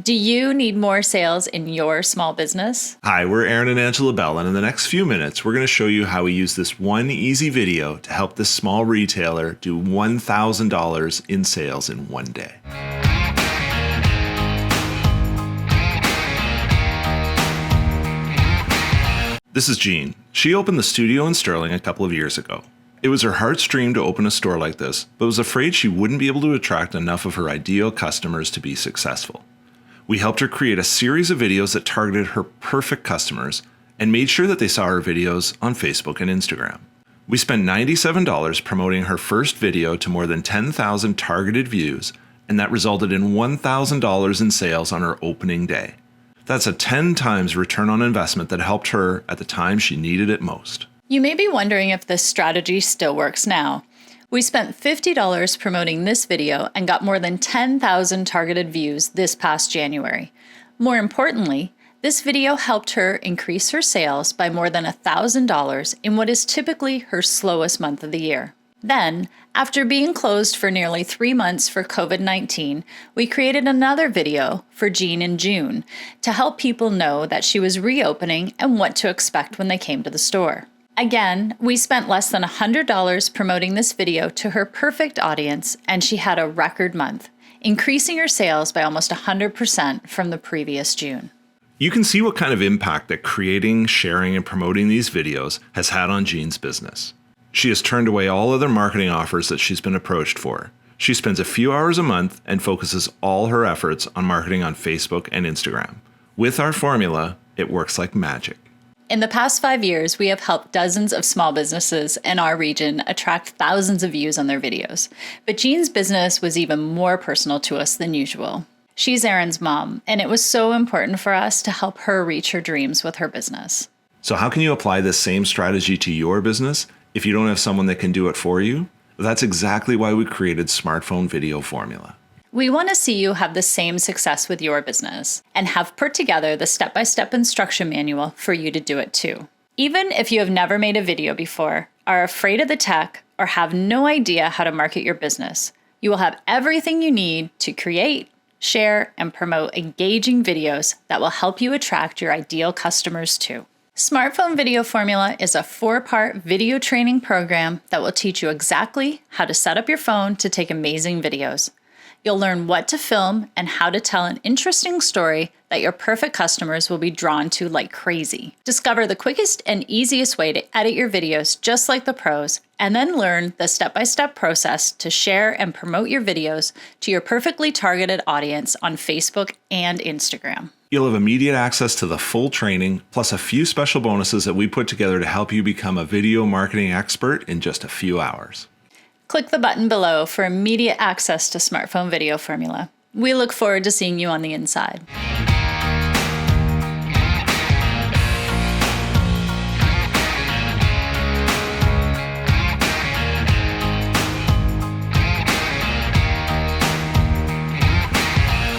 Do you need more sales in your small business? Hi, we're Aaron and Angela Bell, and in the next few minutes, we're going to show you how we use this one easy video to help this small retailer do $1,000 in sales in one day. This is Jean. She opened the studio in Sterling a couple of years ago. It was her heart's dream to open a store like this, but was afraid she wouldn't be able to attract enough of her ideal customers to be successful. We helped her create a series of videos that targeted her perfect customers and made sure that they saw her videos on Facebook and Instagram. We spent $97 promoting her first video to more than 10,000 targeted views, and that resulted in $1,000 in sales on her opening day. That's a 10 times return on investment that helped her at the time she needed it most. You may be wondering if this strategy still works now. We spent $50 promoting this video and got more than 10,000 targeted views this past January. More importantly, this video helped her increase her sales by more than $1,000 in what is typically her slowest month of the year. Then, after being closed for nearly 3 months for COVID-19, we created another video for Jean in June to help people know that she was reopening and what to expect when they came to the store. Again, we spent less than $100 promoting this video to her perfect audience, and she had a record month, increasing her sales by almost 100% from the previous June. You can see what kind of impact that creating, sharing, and promoting these videos has had on Jean's business. She has turned away all other marketing offers that she's been approached for. She spends a few hours a month and focuses all her efforts on marketing on Facebook and Instagram. With our formula, it works like magic. In the past 5 years, we have helped dozens of small businesses in our region attract thousands of views on their videos. But Jean's business was even more personal to us than usual. She's Aaron's mom, and it was so important for us to help her reach her dreams with her business. So how can you apply this same strategy to your business if you don't have someone that can do it for you? That's exactly why we created Smartphone Video Formula. We want to see you have the same success with your business and have put together the step-by-step instruction manual for you to do it too. Even if you have never made a video before, are afraid of the tech, or have no idea how to market your business, you will have everything you need to create, share, and promote engaging videos that will help you attract your ideal customers too. Smartphone Video Formula is a 4-part video training program that will teach you exactly how to set up your phone to take amazing videos. You'll learn what to film and how to tell an interesting story that your perfect customers will be drawn to like crazy. Discover the quickest and easiest way to edit your videos just like the pros, and then learn the step-by-step process to share and promote your videos to your perfectly targeted audience on Facebook and Instagram. You'll have immediate access to the full training, plus a few special bonuses that we put together to help you become a video marketing expert in just a few hours. Click the button below for immediate access to Smartphone Video Formula. We look forward to seeing you on the inside.